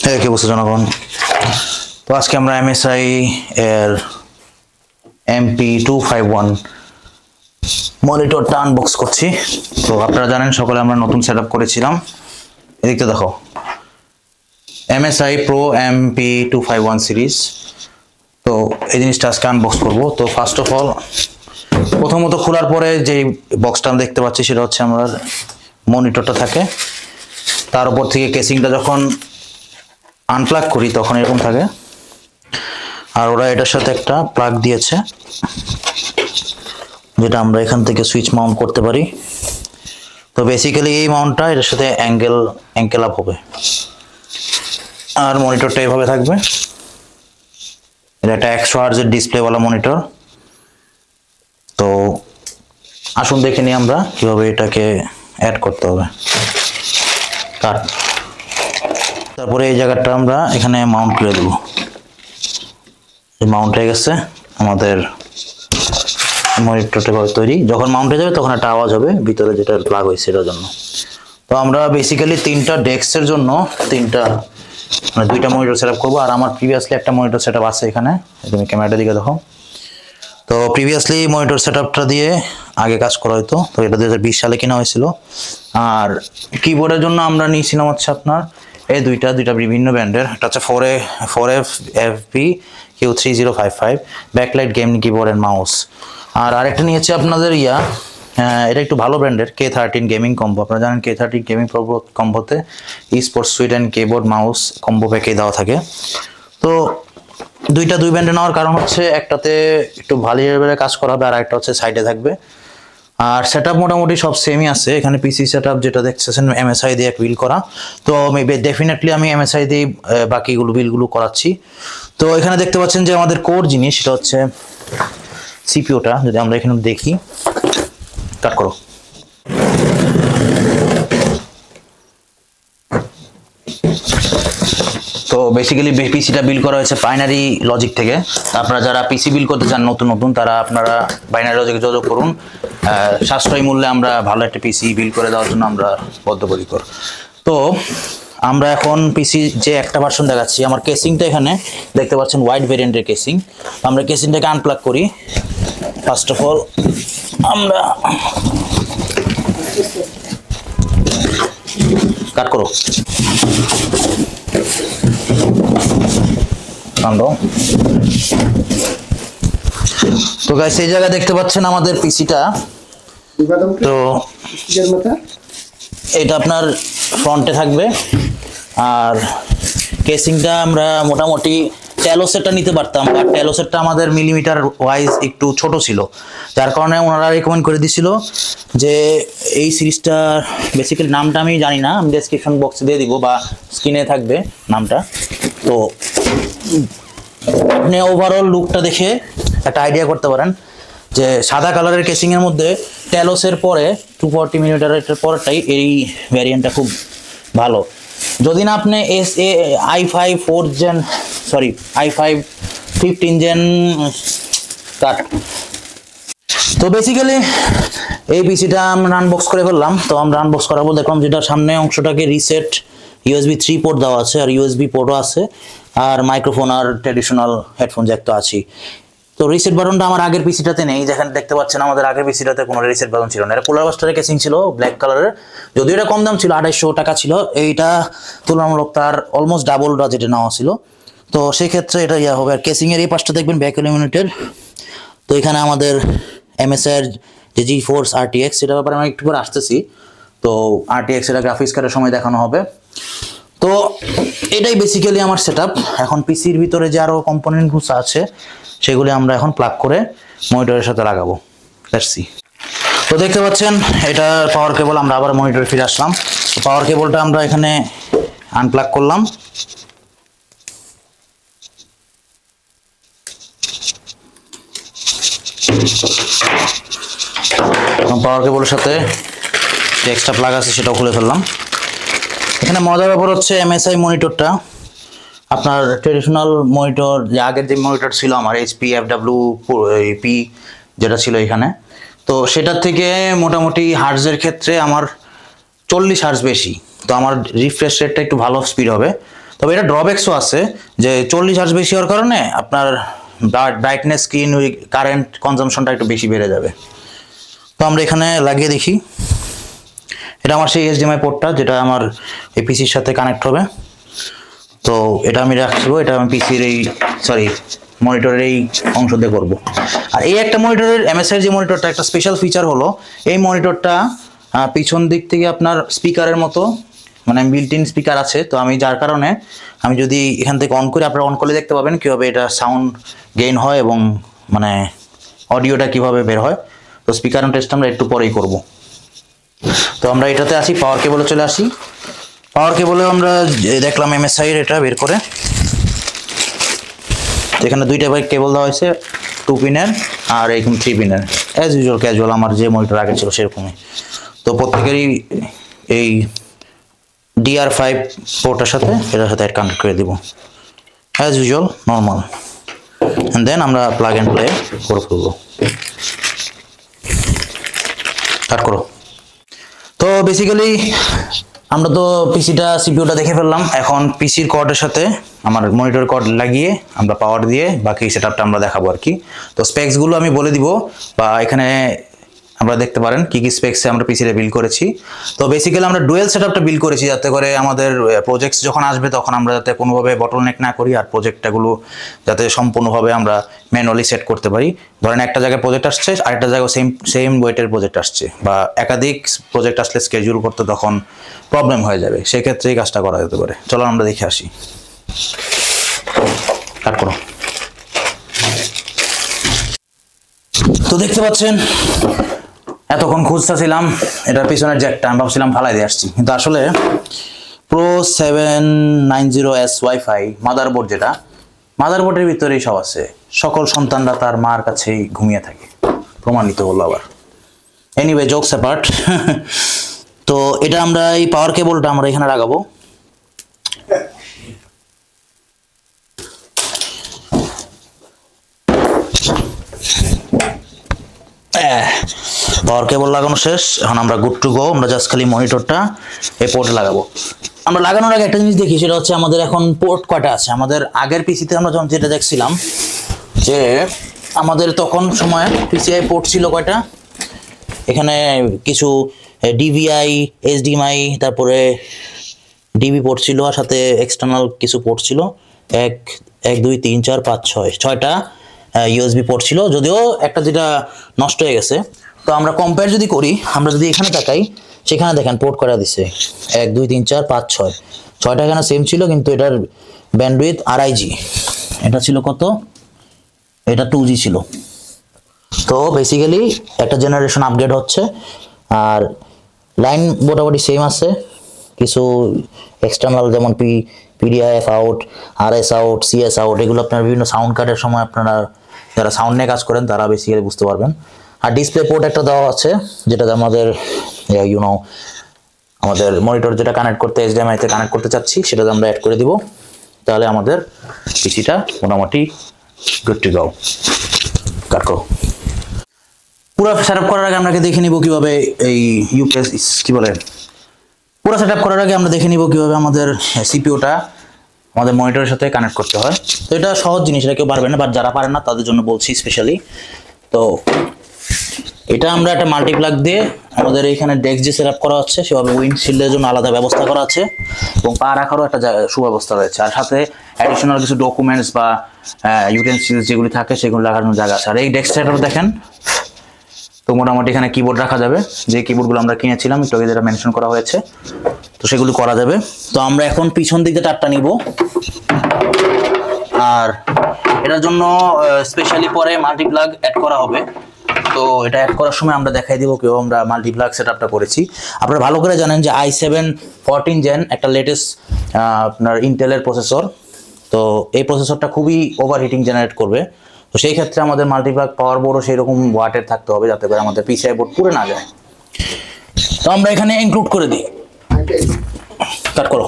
হ্যাঁ, কি অবস্থা জনগণ? তো আজকে আমরা MSI এর MP251 মনিটরটা আনবক্স করছি। তো আপনারা জানেন সকলে আমরা নতুন সেটআপ করেছিলাম। এদিকে দেখো, MSI Pro MP251 সিরিজ। তো এই জিনিসটা আজকে আনবক্স করব। তো ফার্স্ট অফ অল প্রথমত খোলার পরে যে বক্সটা আমরা দেখতে পাচ্ছি সেটা হচ্ছে আমার মনিটরটা থাকে। তার উপর থেকে কেসিংটা যখন আনপ্লাগ করি তখন এরকম থাকে, আর ওরা এটার সাথে একটা প্লাগ দিয়েছে যেটা আমরা এখান থেকে সুইচ মাউন্ট করতে পারি। তো বেসিক্যালি এই মাউন্টটা এটার সাথে অ্যাঙ্কেল আপ হবে, আর মনিটরটা এভাবে থাকবে। এটা একটা 100 হার্জের ডিসপ্লেওয়ালা মনিটর। তো আসুন দেখে নিই আমরা কিভাবে এটাকে অ্যাড করতে হবে। তারপরে এই জায়গাটা আমরা এখানে মাউন্ট করে দেবো। মাউন্ট হয়ে গেছে আমাদের মনিটরটা তৈরি। যখন মাউন্ট হয়ে যাবে তখন একটা আওয়াজ হবে ভিতরে যেটা প্লাগ হয়েছে সেটার জন্য। তো আমরা বেসিক্যালি তিনটা ডেস্কের জন্য দুইটা মনিটর সেটআপ করবো। আর আমার প্রিভিয়াসলি একটা মনিটর সেটআপ আছে এখানে, তুমি ক্যামেরাটা দিকে দেখো। তো প্রিভিয়াসলি মনিটর সেটআপটা দিয়ে আগে কাজ করা হতো। তো এটা 2020 সালে কেনা হয়েছিল। আর কিবোর্ডের জন্য আমরা নিয়েছিলাম হচ্ছে আপনার এই দুইটা বিভিন্ন ব্র্যান্ডের। একটা হচ্ছে 4FP Q3055 backlight gaming keyboard and mouse. আর আরেকটা নিয়েছে আপনাদের এটা একটু ভালো ব্র্যান্ডের K13 গেমিং কম্বো। আপনারা জানেন K13 গেমিং কম্বোতে sports suite and keyboard mouse combo প্যাকে দেওয়া থাকে। তো দুই ব্র্যান্ডে নেওয়ার কারণ হচ্ছে একটাতে একটু ভালো লেভেলে কাজ করা হবে, আর একটা হচ্ছে সাইডে থাকবে। আর সেটআপ মোটামুটি সব সেমই আছে। এখানে পিসি সেটআপ যেটা দেখতেছেন MSI দিয়ে বিল করা। তো ডেফিনেটলি আমি MSI দিয়ে বাকিগুলো বিলগুলো করাচ্ছি। তো এখানে দেখতে পাচ্ছেন যে আমাদের কোর জিনিস সেটা হচ্ছে সিপিইউটা। যদি আমরা এখানে দেখি, কাট করো। তো বেসিক্যালি পিসিটা বিল করা হয়েছে বাইনারি লজিক থেকে। আপনারা যারা পিসি বিল করতে চান নতুন তারা আপনারা বাইনারি লজিকে যোগাযোগ করুন। সাশ্রয়ী মূল্যে আমরা ভালো একটা পিসি বিল করে দেওয়ার জন্য আমরা বদ্ধপরিকর। তো আমরা এখন পিসি যে একটা ভার্সন দেখাচ্ছি, আমার কেসিংটা এখানে দেখতে পাচ্ছেন ওয়াইড ভেরিয়েন্টের কেসিং। আমরা কেসিংটাকে আনপ্লাগ করি। ফার্স্ট অফ অল আমরা কাট করো। তো গাইস এই জায়গায় দেখতে পাচ্ছেন আমাদের পিসিটা। তো এটা আপনার ফ্রন্টে থাকবে, আর কেসিংটা আমরা মোটামুটি টেলোসেটটা নিতে পারতাম, বাট টেলোসেটটা আমাদের মিলিমিটার ওয়াইজ একটু ছোট ছিল, যার কারণে ওনারা রেকমেন্ড করে দিছিল যে এই সিরিজটা বেসিক্যালি নামটা আমি জানি না, আমি ডেসক্রিপশন বক্সে দিয়ে দিব বা স্ক্রিনে থাকবে নামটা। তো আপনি ওভারঅল লুকটা দেখে একটা আইডিয়া করতে পারেন যে সাদা কালারের কেসিংয়ের মধ্যে টেলোসের পরে 240 মিলিমিটারের পরেরটাই এই ভ্যারিয়েন্টটা খুব ভালো। যদি না আপনি i5 15 জেন কাট। তো বেসিক্যালি এই পিসিটা আমরা আনবক্স করে ফেললাম। তো আমরা আনবক্স করার পর দেখলাম যেটা সামনে অংশটাকে রিসেট USB 3 পোর্ট দেওয়া আছে, আর USB পোর্টও আছে, আর মাইক্রোফোন আর ট্র্যাডিশনাল হেডফোন জ্যাক তো আছে। তো রিসেট বাটনটা আমার আগের পিসিটাতে নেই। যেখানে দেখতে পাচ্ছেন আমাদের আগের পিসিটাতে কোনো রিসেট বাটন ছিল না। এটা পোলার বাস্টারের কেসিং ছিল ব্ল্যাক কালারের, যদিও এটা কম দাম ছিল 2800 টাকা ছিল। এইটা তুলনামূলক তার অলমোস্ট ডাবল বাজেটে নেওয়া ছিল। তো সেই ক্ষেত্রে এটা হবে। আর কেসিংয়ের এই পাশটা দেখবেন ব্যাক ইলুমিনেটেড। তো এখানে আমাদের MSI এর যে GeForce RTX সেটার ব্যাপারে আমি একটু পরে আসতেছি। তো RTX এটা গ্রাফিক্স কার্ডের সময় দেখানো হবে। তো এটাই বেসিক্যালি আমার সেটআপ। এখন পিসির ভিতরে যে আরো কম্পোনেন্টগুলো আছে সেগুলি আমরা এখন প্লাগ করে মনিটরের সাথে লাগাবো। Let's see. তো দেখতে পাচ্ছেন এটা পাওয়ার কেবল। আমরা আবার মনিটরে ফিরে আসলাম। তো পাওয়ার কেবলটা আমরা এখানে আনপ্লাগ করলাম। পাওয়ার কেবলের সাথে যে এক্সট্রা প্লাগ আছে সেটাও খুলে ফেললাম। এখানে মজার ব্যাপার হচ্ছে MSI মনিটরটা আপনার ট্রেডিশনাল মনিটর যে আগের যে মনিটর ছিল আমার HP FWP যেটা ছিল এখানে, তো সেটার থেকে মোটামুটি হার্জের ক্ষেত্রে আমার 40 হার্জ বেশি। তো আমার রিফ্রেশ রেটটা একটু ভালো স্পিড হবে। তো তবে এটা ড্রব্যাকসও আছে যে 40 হার্জ বেশি হওয়ার কারণে আপনার ব্রাইটনেস স্ক্রিন ওই কারেন্ট কনজাম্পশনটা একটু বেশি বেড়ে যাবে। তো আমরা এখানে লাগিয়ে দেখি। এটা আমার সেই HDMI পোর্টটা যেটা আমার এই পিসির সাথে কানেক্ট হবে। তো এটা আমি রাখবো, এটা আমি পিসির এই মনিটরের এই অংশ দিয়ে করবো। আর এই একটা মনিটরের MSI যে মনিটরটা একটা স্পেশাল ফিচার হলো এই মনিটরটা পিছন দিক থেকে আপনার স্পিকারের মতো মানে বিল্ট ইন স্পিকার আছে। তো আমি যার কারণে আমি যদি এখান থেকে অন করি, আপনারা অন করলে দেখতে পাবেন কীভাবে এটা সাউন্ড গেইন হয় এবং মানে অডিওটা কিভাবে বের হয়। তো স্পিকার টেস্ট আমরা একটু পরেই করব। তো আমরা এটাতে আসি, পাওয়ার কেবলে চলে আসি। পাওয়ার কেবলে আমরা দেখলাম MSI এর এটা বের করে, এখানে দুইটা কেবল দেওয়া হয়েছে, 2 পিনের আর এরকম 3 পিনের, অ্যাজ ইউজুয়াল ক্যাজুয়াল আমার যে মনিটর আগে ছিল সেরকমই। তো প্রত্যেকেরই এই DR5 পোর্টের সাথে এটার সাথে কানেক্ট করে দিব as usual normal, and then আমরা প্লাগ এন্ড প্লে করে ফেলবো। কাট করো। তো বেসিক্যালি আমরা তো পিসিটা সিপিইউটা দেখে ফেললাম। এখন পিসির কর্ডের সাথে আমার মনিটর কর্ড লাগিয়ে আমরা পাওয়ার দিয়ে বাকি সেটআপটা আমরা দেখাবো আর কি। তো স্পেকসগুলো আমি বলে দিব, বা এখানে আমরা দেখতে পারেন কি কি স্পেক্সে আমরা পিসিতে বিল্ড করেছি। তো বেসিক্যালি আমরা ডুয়েল সেটআপটা বিল্ড করেছি যাতে করে আমাদের প্রজেক্টস যখন আসবে তখন আমরা যাতে কোনোভাবে বটলনেক না করি, আর প্রজেক্টগুলো যাতে সম্পূর্ণভাবে আমরা ম্যানুয়ালি সেট করতে পারি। ধরেন একটা জায়গায় প্রজেক্ট আসছে, আরেকটা জায়গায় সেম ওয়েটের প্রজেক্ট আসছে, বা একাধিক প্রজেক্ট আসলে স্কেডিউল করতে তখন প্রবলেম হয়ে যাবে, সেক্ষেত্রে এই কাজটা করা যেতে পারে। চলো আমরা দেখে আসি। কাট করো। তো দেখতে পাচ্ছেন এতক্ষণ খুঁজতেছিলাম এটার পিছনের জ্যাকটা, আমি ভাবছিলাম ফালাই দিয়ে আসছি, কিন্তু আসলে Pro 790S ওয়াইফাই মাদারবোর্ড, যেটা মাদারবোর্ডের ভিতরেই সব আছে। সকল সন্তানরা তার মার কাছেই ঘুমিয়ে থাকে, প্রমাণিত হলো আবার। Anyway, jokes apart. তো এটা আমরা এই পাওয়ার কেবলটা আমরা এখানে লাগাবো। পাওয়ার কেবল লাগানো শেষ, এখন আমরা গুড টু গো। আমরা জাস্ট খালি মনিটরটা এই পোর্টে লাগাবো। আমরা লাগানোর আগে একটা জিনিস দেখি, সেটা হচ্ছে আমাদের এখন পোর্ট কয়টা আছে। আমাদের আগের পিসিতে আমরা যখন যেটা দেখছিলাম যে আমাদের তখন সময় PCI পোর্ট ছিল কয়টা, এখানে কিছু DVI, HDMI, তারপরে DB পোর্ট ছিল, আর সাথে এক্সটার্নাল কিছু পোর্ট ছিল, 1 2 3 4 5 6টা USB পোর্ট ছিল, যদিও একটা যেটা নষ্ট হয়ে গেছে। তো আমরা কম্পেয়ার যদি করি, আমরা যদি এখানে তাকাই, সেখানে দেখেন পোর্ট করা দিছে 1 2 3 4 5 6টা এখানে সেম ছিল, কিন্তু এটার ব্যান্ডউইথ 2.5G, এটা ছিল কত, এটা 2G ছিল। তো বেসিক্যালি একটা জেনারেশন আপগ্রেড হচ্ছে, আর লাইন মোটামুটি সেম আছে। কিছু এক্সটার্নাল যেমন PDIF out, RS out, CS out, এগুলো আপনার বিভিন্ন সাউন্ড কার্ডের সময় আপনারা যারা সাউন্ড নিয়ে কাজ করেন তারা বেসিক্যালি বুঝতে পারবেন। আর ডিসপ্লে পোর্ট একটা দেওয়া আছে, যেটা আমাদের আমাদের মনিটর যেটা কানেক্ট করতে HDMI তে কানেক্ট করতে চাচ্ছি সেটা আমরা অ্যাড করে দিব, তাহলে আমাদের পিসিটা মোটামুটি গুড টু গো। কাট করো। পুরো সেটআপ করার আগে আমরা দেখে নিব কিভাবে এই ইউপিএস কি বলে, পুরো সেটআপ করার আগে আমরা দেখে নিব কিভাবে আমাদের সিপিইউটা আমাদের মনিটরের সাথে কানেক্ট করতে হয়। তো এটা সহজ জিনিস, এটা কেউ পারবে না, বাট যারা পারেন না তাদের জন্য বলছি স্পেশালি। তো এটা আমরা একটা মাল্টিপ্লাগ দিয়ে আমাদের এইখানে ডেস্ক যে সেটআপ করা হচ্ছে সেভাবে উইন্ডশিল্ডের জন্য আলাদা ব্যবস্থা করা আছে, এবং পা রাখারও একটা সুব্যবস্থা রয়েছে, আর সাথে অ্যাডিশনাল কিছু ডকুমেন্টস বা ইউটেন্সিলস যেগুলি থাকে সেগুলো রাখার জায়গা আছে। আর এই ডেস্ক সেটআপ দেখেন, তো মোটামুটি এখানে কিবোর্ড রাখা যাবে, যে কিবোর্ডগুলো আমরা কিনেছিলাম একটু আগে যেটা মেনশন করা হয়েছে, তো সেগুলো করা যাবে। তো আমরা এখন পিছন দিকে টাপটা নিব, আর এটার জন্য স্পেশালি পরে মাল্টিপ্লাগ অ্যাড করা হবে। তো এটা অ্যাড করার সময় আমরা দেখাই দিব কিভাবে আমরা মাল্টিপ্লাগ সেটআপটা করেছি। আপনারা ভালো করে জানেন যে i7 14 জেন একটা লেটেস্ট আপনার ইন্টেলের প্রসেসর, তো এই প্রসেসরটা খুবই ওভারহিটিং জেনারেট করবে। তো সেই ক্ষেত্রে আমাদের মাল্টিপ্লাগ পাওয়ার বোর্ডও সেই রকম ওয়াটের থাকতে হবে যাতে করে আমাদের PCI বোর্ড পুড়ে না যায়। তো আমরা এখানে ইনক্লুড করে দিই। কাট করো।